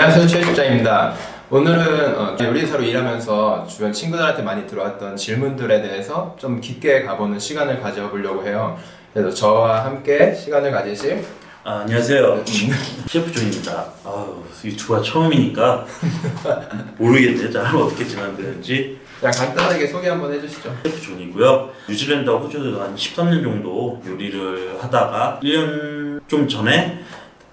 안녕하세요, 최 실장입니다. 오늘은 요리사로 일하면서 주변 친구들한테 많이 들어왔던 질문들에 대해서 좀 깊게 가보는 시간을 가져보려고 해요. 그래서 저와 함께 시간을 가지실 안녕하세요. 셰프 존입니다. 유튜브가 처음이니까 모르겠네요. 잘 어떻게 진행되는지. 그냥 간단하게 소개 한번 해주시죠. 셰프 존이고요. 뉴질랜드와 호주에서 한 13년 정도 요리를 하다가 1년 좀 전에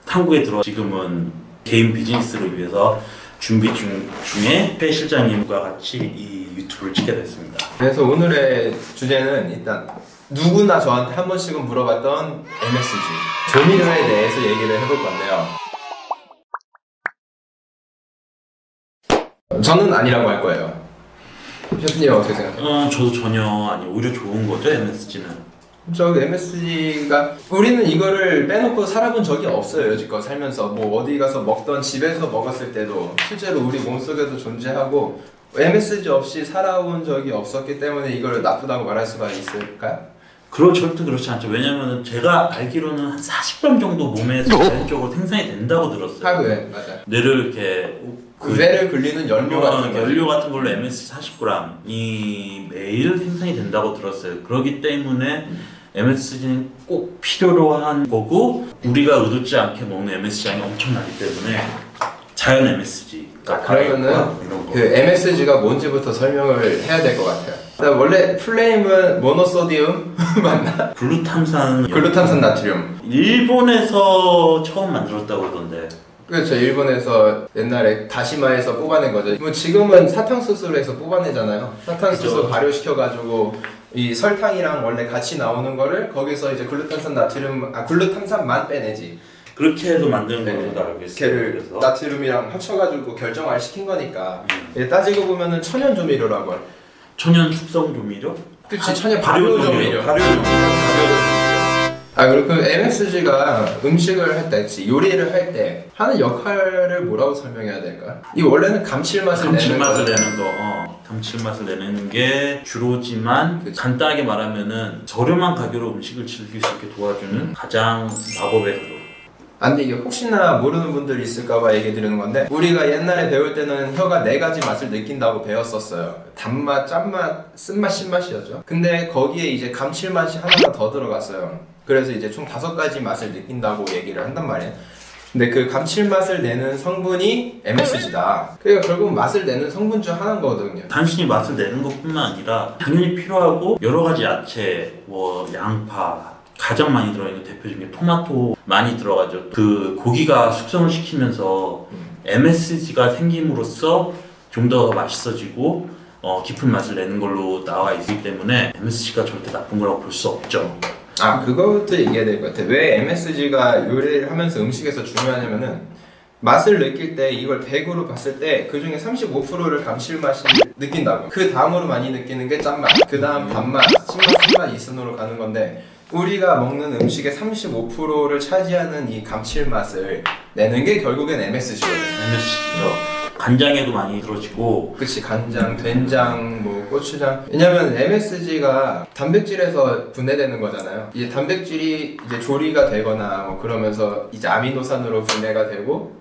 한국에 들어와 지금은 개인 비즈니스를 위해서 준비 중에 최 실장님과 같이 이 유튜브를 찍게 됐습니다. 그래서 오늘의 주제는 일단 누구나 저한테 한 번씩은 물어봤던 MSG 조미료에 대해서 얘기를 해볼 건데요. 저는 아니라고 할 거예요. 셰프님 어떻게 생각해요? 저도 전혀 아니 오히려 좋은 거죠, MSG는. 저 MSG가 우리는 이거를 빼놓고 살아본 적이 없어요. 여지껏 살면서 뭐 어디 가서 먹던 집에서 먹었을 때도 실제로 우리 몸속에도 존재하고 MSG 없이 살아온 적이 없었기 때문에 이걸 나쁘다고 말할 수가 있을까요? 절대 그렇지 않죠. 왜냐면 제가 알기로는 한 40g 정도 몸에서 자연적으로 생산이 된다고 들었어요. 하루에 맞아요. 뇌를 이렇게 뇌를 굴리는 연료 같은 걸로 MSG 40g이 매일 생산이 된다고 들었어요. 그렇기 때문에 MSG는 꼭 필요로 한 거고 우리가 의도치 않게 먹는 MSG 양이 엄청나기 때문에 자연 MSG가 그러면은 그 MSG가 뭔지부터 설명을 해야 될 것 같아요. 원래 플레임은 모노소디움 맞나? 글루탐산 나트륨. 일본에서 처음 만들었다고 그러던데. 그렇죠. 일본에서 옛날에 다시마에서 뽑아낸 거죠. 뭐 지금은 사탕수수에서 뽑아내잖아요. 사탕수수 그렇죠. 발효시켜가지고 이 설탕이랑 원래 같이 나오는 거를 거기서 이제 글루탐산만 빼내지. 그렇게 해서 만드는 걸로 알고 있어요. 걔를 나트륨이랑 합쳐가지고 결정을 시킨 거니까. 따지고 보면은 천연 조미료라고 할. 천연 숙성 조미료? 그치, 천연 발효 조미료. 그리고 그 MSG가 음식을 할 때, 요리를 할 때 하는 역할을 뭐라고 설명해야 될까? 이 원래는 감칠맛을 내는 감칠맛을 내는 게 주로지만 그치. 간단하게 말하면은 저렴한 가격으로 음식을 즐길 수 있게 도와주는 가장 마법의 가루. 근데 이게 혹시나 모르는 분들이 있을까봐 얘기 드리는 건데 우리가 옛날에 배울 때는 혀가 4가지 맛을 느낀다고 배웠었어요. 단맛, 짠맛, 쓴맛, 신맛이었죠. 근데 거기에 이제 감칠맛이 하나가 더 들어갔어요. 그래서 이제 총 5가지 맛을 느낀다고 얘기를 한단 말이에요. 근데 그 감칠맛을 내는 성분이 MSG다. 그러니까 결국 맛을 내는 성분 중 하나인 거거든요. 단순히 맛을 내는 것뿐만 아니라 당연히 필요하고 여러 가지 야채, 뭐 양파 가장 많이 들어있는 대표적인 게 토마토 많이 들어가죠. 그 고기가 숙성을 시키면서 MSG가 생김으로써 좀 더 맛있어지고 깊은 맛을 내는 걸로 나와 있기 때문에 MSG가 절대 나쁜 거라고 볼 수 없죠. 그거부터 얘기해야 될 것 같아. 왜 MSG가 요리를 하면서 음식에서 중요하냐면은 맛을 느낄 때 이걸 100으로 봤을 때 그 중에 35%를 감칠맛이 느낀다고. 그 다음으로 많이 느끼는 게 짠맛, 그 다음 단맛, 신맛, 쓴맛 이 순으로 가는 건데 우리가 먹는 음식의 35%를 차지하는 이 감칠맛을 내는 게 결국엔 MSG거든요. MSG죠. 간장에도 많이 들어지고. 그치, 간장, 된장, 뭐 고추장. 왜냐면 MSG가 단백질에서 분해되는 거잖아요. 이제 단백질이 이제 조리가 되거나 뭐 그러면서 이제 아미노산으로 분해가 되고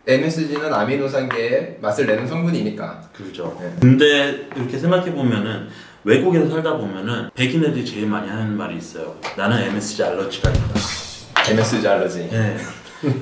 MSG는 아미노산계의 맛을 내는 성분이니까. 그렇죠. 네. 근데 이렇게 생각해 보면은 외국에서 살다 보면은 백인애들이 제일 많이 하는 말이 있어요. 나는 MSG 알러지가 있다. MSG 알러지. 네.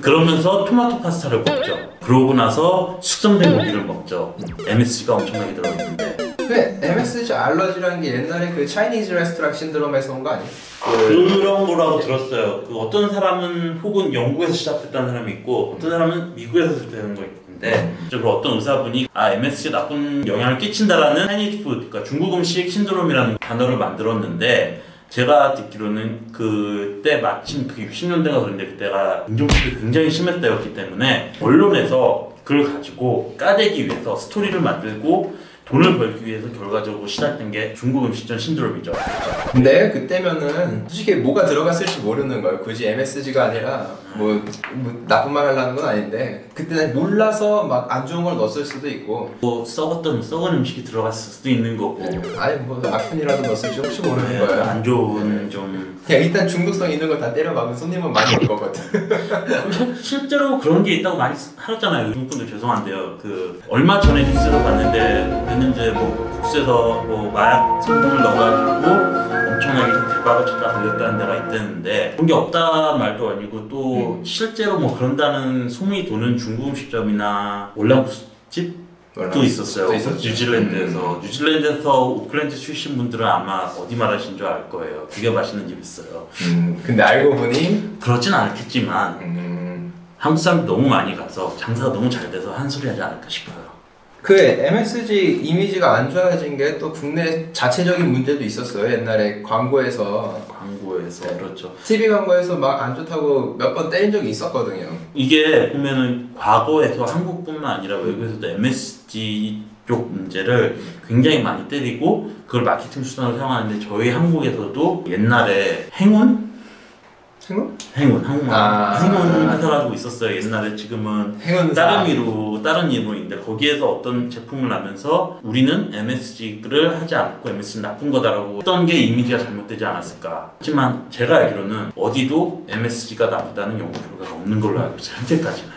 그러면서 토마토 파스타를 먹죠. 그러고 나서 숙성된 고기를 먹죠. MSG가 엄청나게 들어있는데. 근데 MSG 알러지라는 게 옛날에 그 차이니즈 레스토랑 신드롬에서 온 거 아니에요? 그런 거라고 들었어요. 어떤 사람은 혹은 영국에서 시작됐다는 사람이 있고 어떤 사람은 미국에서 시작되는 거 있는데 어떤 의사분이 MSG가 나쁜 영향을 끼친다라는 차이니즈 푸드, 그러니까 중국 음식 신드롬이라는 단어를 만들었는데 제가 듣기로는 그때 마침 그 60년대가 그런데 그때가 인종차별이 굉장히 심할 때였기 때문에 언론에서 그걸 가지고 까대기 위해서 스토리를 만들고 돈을 벌기 위해서 결과적으로 시작된 게 중국 음식점 신드롬이죠. 근데 그때면은 솔직히 뭐가 들어갔을지 모르는 거예요. 굳이 MSG가 아니라 뭐 나쁜 말 하려는 건 아닌데 그때는 몰라서 막 안 좋은 걸 넣었을 수도 있고 뭐 썩은 음식이 들어갔을 수도 있는 거고 아니 뭐 악순이라도 넣었을지 혹시 모르는 거예요. 안 좋은 좀 그냥 일단 중독성 있는 걸 다 때려 박으면 손님은 많이 올 거거든. 실제로 그런 게 있다고 많이 하잖아요. 중국 분들 죄송한데요. 그 얼마 전에 뉴스를 봤는데 몇 년 전에 뭐 국수에서 뭐 마약 성분을 넣어가지고 엄청나게 대박을 쳤다 걸렸다는 데가 있다는데 그런 게 없다는 말도 아니고 또 실제로 뭐 그런다는 소문이 도는 중국 음식점이나 월남국집 또 있었어요. 또 있었죠. 뉴질랜드에서 뉴질랜드에서 오클랜드 출신 분들은 아마 어디 말하신 줄 알 거예요. 되게 맛있는 집 있어요. 근데 알고 보니 그렇진 않겠지만 한국 사람들 너무 많이 가서 장사가 너무 잘 돼서 한 소리 하지 않을까 싶어요. 그 MSG 이미지가 안 좋아진 게 또 국내 자체적인 문제도 있었어요. 옛날에 광고에서 광고에서 그렇죠. TV 광고에서 막 안 좋다고 몇 번 때린 적이 있었거든요. 이게 보면은 과거에서 한국뿐만 아니라 외국에서도 MSG 쪽 문제를 굉장히 많이 때리고 그걸 마케팅 수단으로 사용하는데 저희 한국에서도 옛날에 행운 한국말 행운 회사라고 있었어요. 옛날에 지금은 행운사 다른 이름인데 거기에서 어떤 제품을 하면서 우리는 MSG를 하지 않고 MSG는 나쁜 거다라고 했던 게 이미지가 잘못되지 않았을까. 하지만 제가 알기로는 어디도 MSG가 나쁘다는 연구 결과가 없는 걸로 알고 있어요. 현재까지는.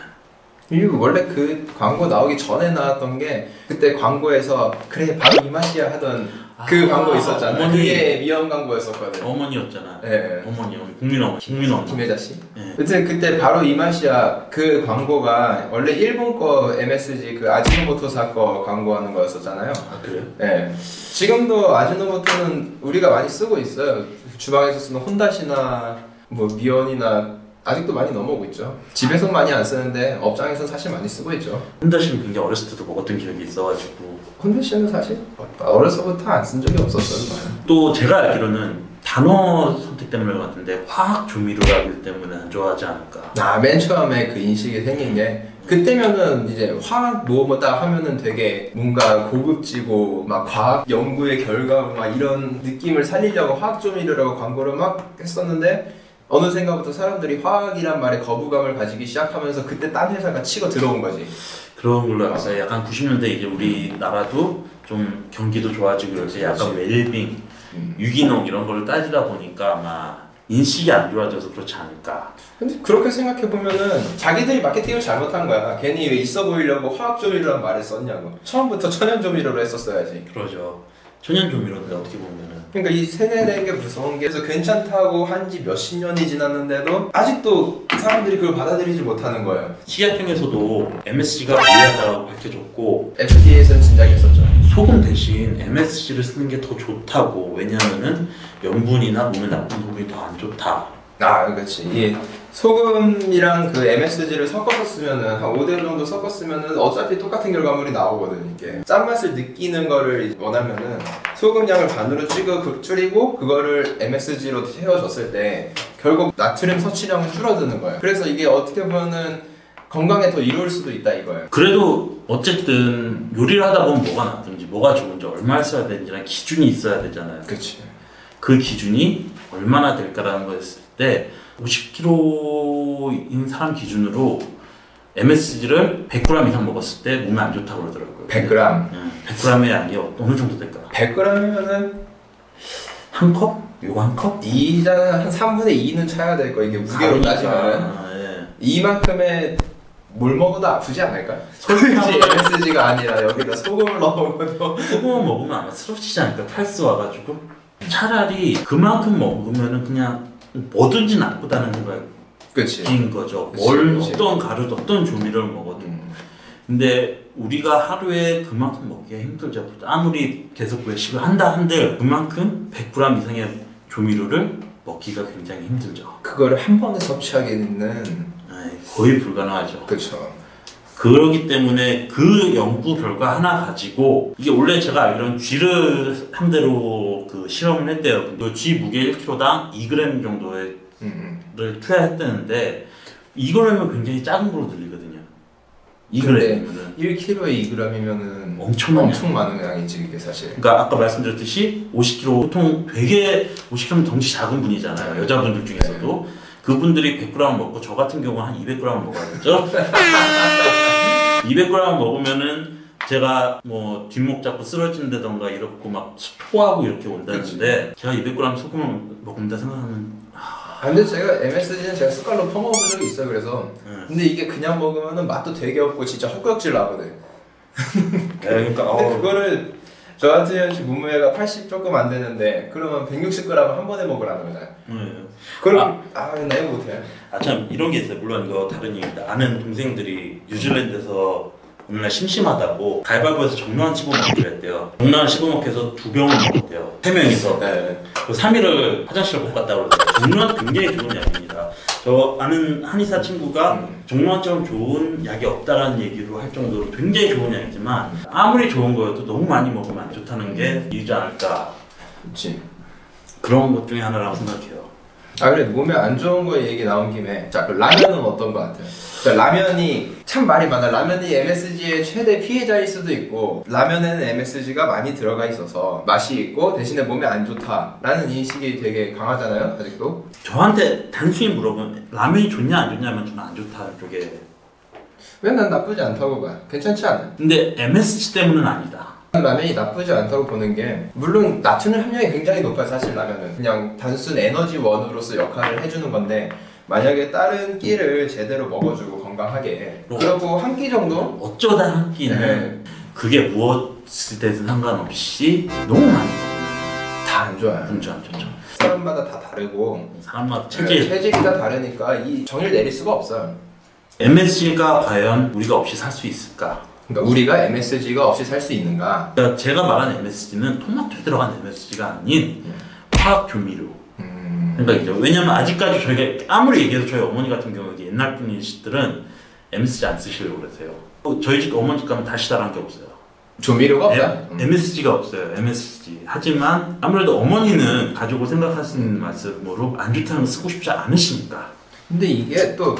그리고 원래 그 광고 나오기 전에 나왔던 게 그때 광고에서 그래 바로 이 맛이야 하던 그 광고 있었잖아요. 어머니. 그게 미연 광고였었거든. 어머니였잖아. 네. 어머니 국민어머니. 김혜자 씨. 네. 그때 바로 이 맛이야 그 광고가 원래 일본 거 MSG 그 아지노모토사 거 광고하는 거였었잖아요. 아 그래요? 네. 지금도 아지노모토는 우리가 많이 쓰고 있어요. 주방에서 쓰는 혼다시나 뭐 미연이나 아직도 많이 넘어오고 있죠. 집에서 많이 안 쓰는데 업장에서 사실 많이 쓰고 있죠. 혼다씨는 굉장히 어렸을 때도 먹었던 기억이 있어가지고 혼다시는 사실 어려서부터 안 쓴 적이 없었어요. 또 제가 알기로는 단어 선택 때문인 것 같은데 화학 조미료라기 때문에 안 좋아하지 않을까. 맨 처음에 그 인식이 생긴 게 그때면은 이제 화학 뭐다 하면은 되게 뭔가 고급지고 막 과학 연구의 결과로 막 이런 느낌을 살리려고 화학 조미료라고 광고를 막 했었는데 어느샌가부터 사람들이 화학이란 말에 거부감을 가지기 시작하면서 그때 딴 회사가 치고 들어온 거지. 그런 걸로 알았어요. 약간 90년대 이제 우리나라도 좀 경기도 좋아지고 이렇게 약간 웰빙, 유기농 이런 걸 따지다 보니까 아마 인식이 안 좋아져서 그렇지 않을까. 근데 그렇게 생각해 보면은 자기들이 마케팅을 잘못한 거야. 괜히 왜 있어 보이려고 화학 조미료란 말을 썼냐고. 처음부터 천연 조미료로 했었어야지. 그러죠. 천연 조미료인데 어떻게 보면은. 그러니까 이 세뇌된 게 무서운 게 그래서 괜찮다고 한지 몇십 년이 지났는데도 아직도 사람들이 그걸 받아들이지 못하는 거예요. 식약청에서도 MSG가 불리하다고 밝혀졌고 FDA에서는 진작에 했었죠. 소금 대신 MSG를 쓰는 게 더 좋다고. 왜냐하면은 염분이나 몸에 나쁜 소금이 더 안 좋다. 그렇지. 이 소금이랑 그 MSG를 섞어서 쓰면은 한 5대 1 정도 섞었으면은 어차피 똑같은 결과물이 나오거든. 이게 짠맛을 느끼는 거를 원하면은 소금량을 반으로 줄이고 그거를 MSG로 채워줬을 때 결국 나트륨 섭취량은 줄어드는 거예요. 그래서 이게 어떻게 보면은 건강에 더 이로울 수도 있다 이거예요. 그래도 어쨌든 요리를 하다 보면 뭐가 낫든지 뭐가 좋은지 얼마를 써야 되는지랑 기준이 있어야 되잖아요. 그렇지. 그 기준이 얼마나 될까라는 거 했을 때 50kg인 사람 기준으로 MSG를 100g 이상 먹었을 때 몸에 안 좋다고 그러더라고요. 100g? 100g의 양이 어느 정도 될까? 100g이면은 한 컵? 요거 한 컵? 2잖아. 한 3분의 2는 차야 될 거. 이게 무게로 따지면은 예. 이만큼의 뭘 먹어도 아프지 않을까? 솔직히 MSG가 아니라 여기다 소금을 넣어먹어도 소금을 먹으면 아마 쓰러지지 않을까? 탈수 와가지고 차라리 그만큼 먹으면은 그냥 뭐든지 나쁘다는 그치. 생각인 거죠. 그치, 뭘 그치. 어떤 가루도 어떤 조미료를 먹어도. 근데 우리가 하루에 그만큼 먹기가 힘들죠. 아무리 계속 외식을 한다 한들 그만큼 100g 이상의 조미료를 먹기가 굉장히 힘들죠. 그거를 한 번에 섭취하기는 거의 불가능하죠. 그쵸. 그렇기 때문에 그 연구 결과 하나 가지고 이게 원래 제가 알기로는 쥐를 상대로 그 실험을 했대요. 그 쥐 무게 1kg당 2g 정도를 투여했다는데 2g이면 굉장히 작은 걸로 들리거든요. 근데 2g이면은 1kg에 2g이면은 엄청 많은 양이지 이게 사실. 그러니까 아까 말씀드렸듯이 50kg 보통 되게 50kg 덩치 작은 분이잖아요. 여자분들 중에서도 그분들이 100g 먹고 저 같은 경우는 한 200g 먹어야죠. 200g 먹으면은 제가 뭐 뒷목 잡고 쓰러진다던가 이렇고 막 토하고 이렇게 온다는데 제가 200g 소금을 먹는다 생각하면 근데 제가 MSG는 제가 숟갈로 퍼먹은 적이 있어요. 그래서 근데 이게 그냥 먹으면은 맛도 되게 없고 진짜 헛구역질 나거든. 그러니까 근데 그거를 저 같은 경우는 지금 몸무게가 80 조금 안 되는데 그러면 160g 한 번에 먹으라는 거잖아요. 그럼 나 이거 못해. 참 이런 게 있어요. 물론 이거 다른 얘기인데 아는 동생들이 뉴질랜드에서 어느 날 심심하다고 가위바위보에서 정로한 씹어먹기로 했대요. 정로한 씹어먹기에서 2병을 먹었대요. 3명이서. 네. 그 3일을 화장실을 못 갔다 그러더라고요. 정로한 굉장히 좋은 약입니다. 저 아는 한의사 친구가 정로한처럼 좋은 약이 없다라는 얘기로 할 정도로 굉장히 좋은 약이지만 아무리 좋은 거여도 너무 많이 먹으면 안 좋다는 게 이유지 않을까. 그렇지. 그런 것 중에 하나라고 생각해요. 그래 몸에 안 좋은 거 얘기 나온 김에 자, 그 라면은 어떤 거 같아요? 그러니까 라면이 참 말이 많아. 라면이 MSG의 최대 피해자일 수도 있고 라면에는 MSG가 많이 들어가 있어서 맛이 있고 대신에 몸에 안 좋다라는 인식이 되게 강하잖아요 아직도. 저한테 단순히 물어보면 라면이 좋냐 안 좋냐면 저는 안 좋다는 쪽에 왜 난 나쁘지 않다고 봐. 괜찮지 않아? 근데 MSG 때문은 아니다. 라면이 나쁘지 않다고 보는 게 물론 나트륨 함량이 굉장히 높아요. 사실 라면은 그냥 단순 에너지원으로서 역할을 해주는 건데 만약에 다른 끼를 제대로 먹어주고 건강하게 그리고 한 끼 정도? 어쩌다 한 끼는 그게 무엇이든 상관없이 너무 많이 다 안 좋아요. 안 좋죠. 사람마다 다 다르고 사람마다 체질이 다 다르니까 이 정의를 내릴 수가 없어요. MSG가 과연 우리가 없이 살 수 있을까? 그러니까 우리가 MSG가 없이 살 수 있는가? 그러니까 제가 말한 MSG는 토마토에 들어간 MSG가 아닌 화학 조미료. 그러니까 이제 왜냐면 아직까지 저희가 아무리 얘기해도 저희 어머니 같은 경우에 옛날 분이시들은 MSG 안 쓰시려고 그러세요. 저희 집 어머니 집 가면 다시다란 게 없어요. 조미료가 없다? MSG가 없어요. MSG. 하지만 아무래도 어머니는 가족을 생각하시는 말씀으로 안 좋다는 거 쓰고 싶지 않으시니까. 근데 이게 또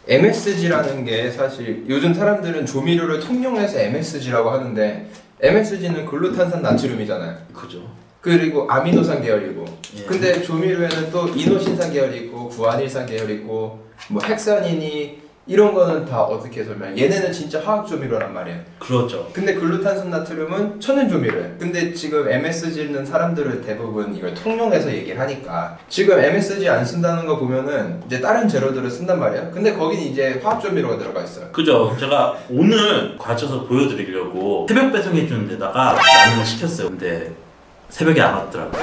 MSG라는 게 사실 요즘 사람들은 조미료를 통용해서 MSG라고 하는데 MSG는 글루탄산 나트륨이잖아요. 그죠. 그리고 아미노산 계열이고 예. 근데 조미료에는 또 이노신산 계열이 있고 구안일산 계열이 있고 뭐 헥사닌이 이런 거는 다 어떻게 설명해? 얘네는 진짜 화학 조미료란 말이에요. 그렇죠. 근데 글루탄산 나트륨은 천연 조미료예요. 근데 지금 MSG는 사람들은 대부분 이걸 통용해서 얘기를 하니까 지금 MSG 안 쓴다는 거 보면은 이제 다른 재료들을 쓴단 말이에요. 근데 거긴 이제 화학 조미료가 들어가 있어요. 그죠. 제가 오늘 과쳐서 보여드리려고 새벽 배송해주는 데다가 라면을 시켰어요. 근데 새벽에 안 왔더라고요.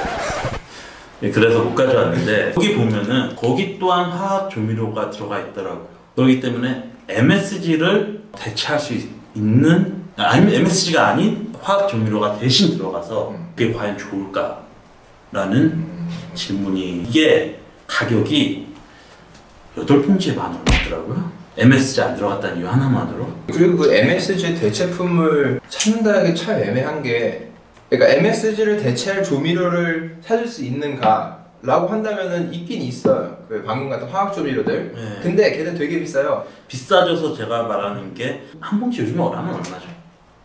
그래서 못 가져왔는데 거기 보면은 거기 또한 화학 조미료가 들어가 있더라고요. 그렇기 때문에 MSG를 대체할 수 있는 아니면 MSG가 아닌 화학 조미료가 대신 들어가서 그게 과연 좋을까라는 질문이 이게 가격이 8봉지에 10,000원 나더라고요. MSG 안 들어갔다는 이유 하나만으로. 그리고 그 MSG 대체품을 찾는다는 게 참 애매한 게 그러니까 MSG를 대체할 조미료를 찾을 수 있는가? 라고 한다면은 있긴 있어요. 그 방금 같은 화학 조미료들. 네. 근데 걔는 되게 비싸요. 비싸져서 제가 말하는 게 한 봉지 요즘에 얼마죠?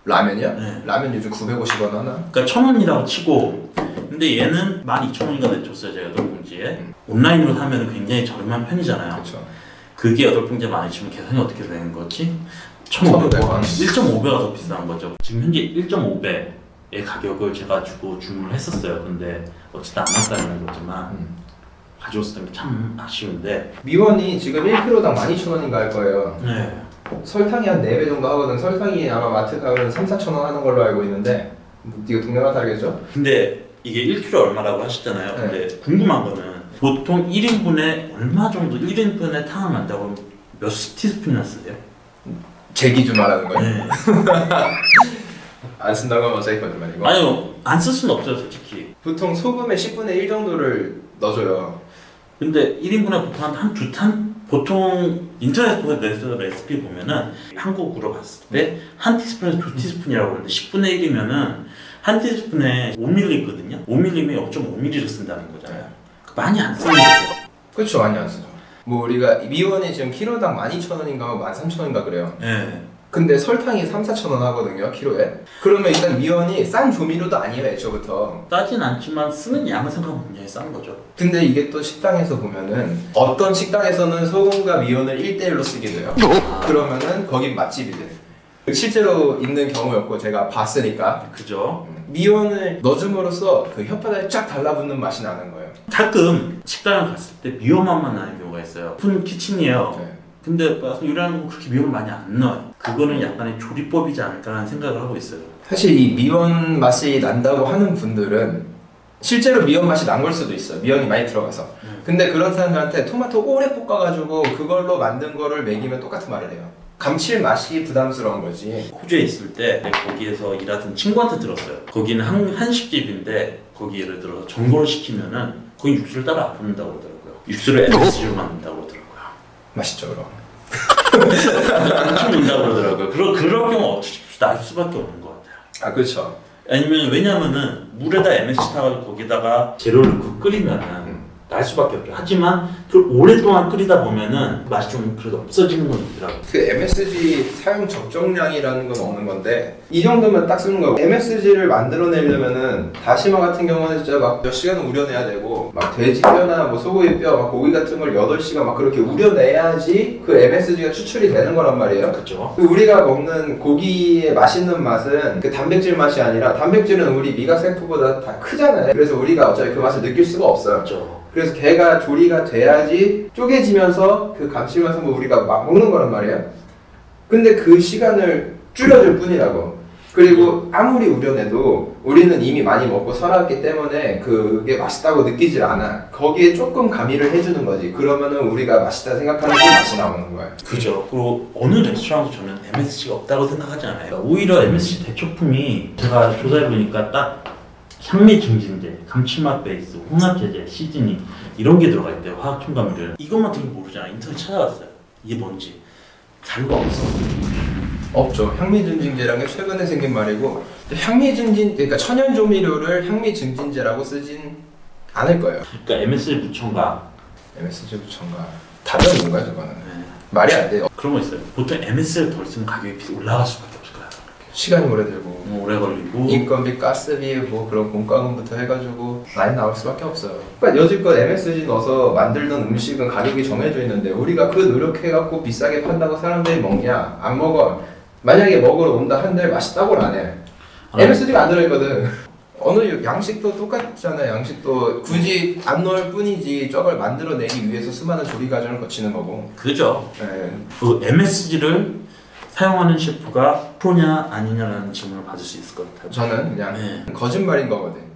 라면이요? 네. 라면 요즘 950원 하나? 그러니까 1,000원이라고 치고 근데 얘는 12,000원인가 내줬어요 제가 8봉지에 온라인으로 사면 굉장히 저렴한 편이잖아요. 그렇죠. 그게 8봉지에 12,000원 계산이 어떻게 되는 거지? 1,500원. 1.5배가 더 비싼 거죠. 지금 현재 1.5배의 가격을 제가 주고 주문을 했었어요. 근데 어쨌든 안 왔다는 거지만 가져왔을 때 참 아쉬운데 미원이 지금 1kg당 12,000원인가 할 거예요. 네. 설탕이 한 4배 정도 하거든. 설탕이 아마 마트 가면 3,000~4,000원 하는 걸로 알고 있는데 이거 동네가 다르겠죠? 근데 이게 1kg 얼마라고 하셨잖아요. 네. 근데 궁금한 거는 보통 1인분에 얼마 정도 1인분에 탕을 만다고 하면 몇 티스푼이나 쓰세요? 제 기준 말하는 거예요? 네. 안 쓴다고 하면 어차피 거짓말이고. 아니요 안 쓸 수는 없죠 솔직히. 보통 소금의 10분의 1 정도를 넣어줘요. 근데 1인분에 보통 한 2탄? 보통 인터넷에서 레시피 보면은 한국으로 봤을 때 한 티스푼에서 2티스푼이라고 하는데 10분의 1이면은 한 티스푼에 5ml거든요. 5ml면 0.5ml를 쓴다는 거잖아요. 많이 안 쓰는 거죠. 그렇죠. 많이 안 쓰죠. 뭐 우리가 미원이 지금 키로당 12,000원인가 13,000원인가 그래요. 네. 근데 설탕이 3-4천 원 하거든요, 키로에. 그러면 일단 미원이 싼 조미료도 아니에요, 애초부터. 싸진 않지만 쓰는 양을 생각하면 굉장히 싼 거죠. 근데 이게 또 식당에서 보면은 어떤 식당에서는 소금과 미원을 1대1로 쓰게 돼요. 그러면은 거긴 맛집이 돼. 실제로 있는 경우였고 제가 봤으니까. 그죠? 미원을 넣어줌으로써 그 혓바닥에 쫙 달라붙는 맛이 나는 거예요. 가끔 식당을 갔을 때 미원맛만 나는 경우가 있어요. 오픈 키친이에요. 네. 근데 막상 요리하는 거 그렇게 미원 많이 안 넣어요. 그거는 약간의 조리법이지 않을까라는 생각을 하고 있어요. 사실 이 미원 맛이 난다고 하는 분들은 실제로 미원 맛이 난 걸 수도 있어요. 미원이 많이 들어가서. 근데 그런 사람들한테 토마토 오래 볶아가지고 그걸로 만든 거를 먹이면 똑같은 말을 해요. 감칠맛이 부담스러운 거지. 호주에 있을 때 거기에서 일하던 친구한테 들었어요. 거기는 한식집인데 거기 예를 들어서 전골을 시키면은 거기 육수를 따로 안 붓는다고 그러더라고요. 육수를 MSG로 만든다고 그러더라고요. 맛있죠, 그럼. 엄청 넣는다고 그러더라고요. 그럴 경우 어쩔 수 없이 날 수밖에 없는 것 같아요. 아, 그렇죠. 아니면 왜냐면은 물에다 MSG 타가지고 거기다가 재료를 넣고 끓이면은 날 수밖에 없죠. 하지만 그 오랫동안 끓이다 보면은 맛이 좀 그래도 없어지는 건 있더라고요. 그 MSG 사용 적정량이라는 건 없는 건데 이 정도면 딱 쓰는 거고, MSG를 만들어내려면은 다시마 같은 경우는 진짜 막 몇 시간은 우려내야 되고, 막 돼지 뼈나 뭐 소고기 뼈, 막 고기 같은 걸 8시간 막 그렇게 우려내야지 그 MSG가 추출이 되는 거란 말이에요. 그렇죠. 우리가 먹는 고기의 맛있는 맛은 그 단백질 맛이 아니라, 단백질은 우리 미각세포보다 다 크잖아요. 그래서 우리가 어차피 그 맛을 느낄 수가 없어요. 그렇죠. 그래서 걔가 조리가 돼야지 쪼개지면서 그 감칠맛을 우리가 막 먹는 거란 말이에요. 근데 그 시간을 줄여줄 뿐이라고. 그리고 아무리 우려내도 우리는 이미 많이 먹고 살았기 때문에 그게 맛있다고 느끼질 않아. 거기에 조금 가미를 해주는 거지. 그러면은 우리가 맛있다 생각하는 그 맛이 나오는 거예요. 그죠. 그리고 어느 레스토랑도 저는 MSG가 없다고 생각하지 않아요. 오히려 MSG 대초품이 제가 조사해보니까 딱 향미 증진제, 감칠맛 베이스, 혼합제제, 시즈닝 이런 게 들어가 있대요. 화학 첨가물들. 이것만 들으면 모르잖아. 인터넷 찾아봤어요. 이게 뭔지. 자료가 없어. 없죠. 향미증진제라는 게 최근에 생긴 말이고, 향미증진, 그러니까 천연 조미료를 향미증진제라고 쓰진 않을 거예요. 그러니까 MSG 부첨가. MSG 부첨가. 답은 뭔가요, 저거는? 네. 말이 안 돼요. 그런 거 있어요. 보통 MSG를 덜 쓰면 가격이 올라갈 수밖에 없을 거야. 시간이 오래 들고. 오래 걸리고. 인건비, 가스비, 뭐 그런 공과금부터 해가지고 많이 나올 수밖에 없어요. 그러니까 여지껏 MSG 넣어서 만들던 음식은 가격이 정해져 있는데 우리가 그 노력해갖고 비싸게 판다고 사람들이 먹냐? 안 먹어. 만약에 먹으러 온다 한들 맛있다고는 안 해. MSG가 안 들어있거든. 어느 양식도 똑같잖아요. 양식도 굳이 안 넣을 뿐이지 저걸 만들어내기 위해서 수많은 조리 과정을 거치는 거고. 그죠. 네. 그 MSG를 사용하는 셰프가 프로냐 아니냐라는 질문을 받을 수 있을 것 같아요. 저는 그냥 거짓말인 거거든.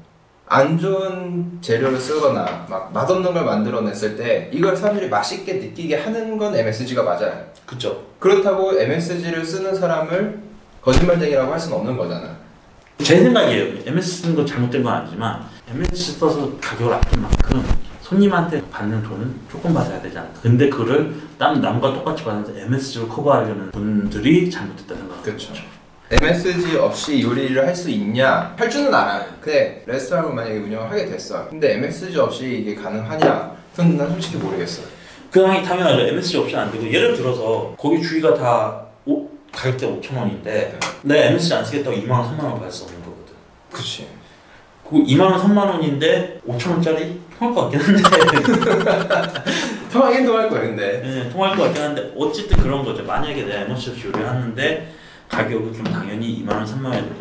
안 좋은 재료를 쓰거나 막 맛없는 걸 만들어냈을 때 이걸 사람들이 맛있게 느끼게 하는 건 MSG가 맞아요. 그죠. 그렇다고 MSG를 쓰는 사람을 거짓말쟁이라고 할 수는 없는 거잖아. 제 생각이에요. MSG 쓰는 거 잘못된 건 아니지만 MSG 써서 가격을 아낀 만큼 손님한테 받는 돈은 조금 받아야 되지 않을까. 근데 그거를 남과 똑같이 받는데 MSG로 커버하려는 분들이 잘못됐다는 생각을 그렇죠. MSG 없이 요리를 할 수 있냐? 할 줄은 알아요. 근데 레스토랑을 만약에 운영을 하게 됐어. 근데 MSG 없이 이게 가능하냐? 그건 난 솔직히 모르겠어요. 그 상황이 당연하죠. MSG 없이 안 되고 예를 들어서 거기 주위가 다 가격대 5,000원인데 내가 MSG 안 쓰겠다고 2만 원, 3만 원 받을 수 없는 거거든. 그치. 그 2만 원, 3만 원인데 5,000원짜리 통할 것 같긴 한데 통하긴 통할 거야 근데. 네, 통할 것 같긴 한데 어쨌든 그런 거죠. 만약에 내가 MSG 없이 요리하는데 가격은 좀 당연히 2만 원, 3만 원이 될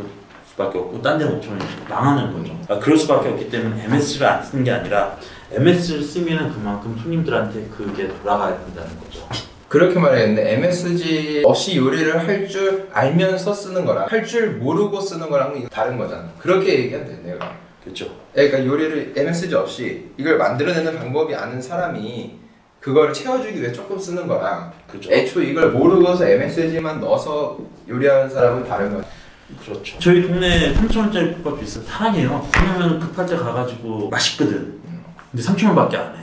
수밖에 없고 딴 데는 5,000원이 망하는 거죠. 그럴 수밖에 없기 때문에 MSG를 안 쓰는 게 아니라 MSG를 쓰면 그만큼 손님들한테 그게 돌아가야 된다는 거죠. 그렇게 말했는데 MSG 없이 요리를 할 줄 알면서 쓰는 거랑 할 줄 모르고 쓰는 거랑 다른 거잖아. 그렇게 얘기하면 돼 내가. 그렇죠. 그러니까 요리를 MSG 없이 이걸 만들어내는 방법이 아는 사람이 그걸 채워주기 위해 조금 쓰는 거랑 그렇죠. 애초 이걸 모르고서 MSG만 넣어서 요리하는 사람은 다른 거야. 그렇죠. 저희 동네에 3,000원짜리 국밥도 있어요. 사랑해요. 왜냐면 급할 때 가가지고 맛있거든. 근데 3,000원밖에 안 해.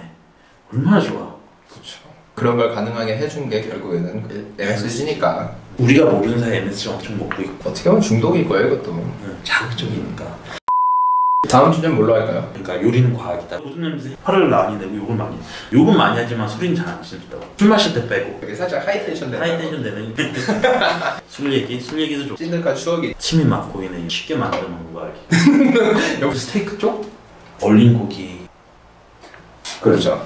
얼마나 좋아. 그렇죠. 그런 걸 가능하게 해준 게 결국에는 그 MSG니까. 우리가 모르는 사이에 MSG 엄청 먹고 있고 어떻게 보면 중독일 거예요 이것도. 자극적이니까. 다음 주제는 뭘로 할까요? 그러니까 요리는 과학이다. 무슨 냄새? 화를 많이 내고 욕을 많이 해. 욕은 많이 하지만 소리는 잘 안 지른다고. 술 마실 때 빼고. 여기 살짝 하이텐션 되는 하이텐션 되는 술 얘기도 좋고. 찐득한 추억이. 침이 막 고이네. 쉽게 만드는 거 알기. 여기 스테이크 쪽? 얼린 고기. 그렇죠.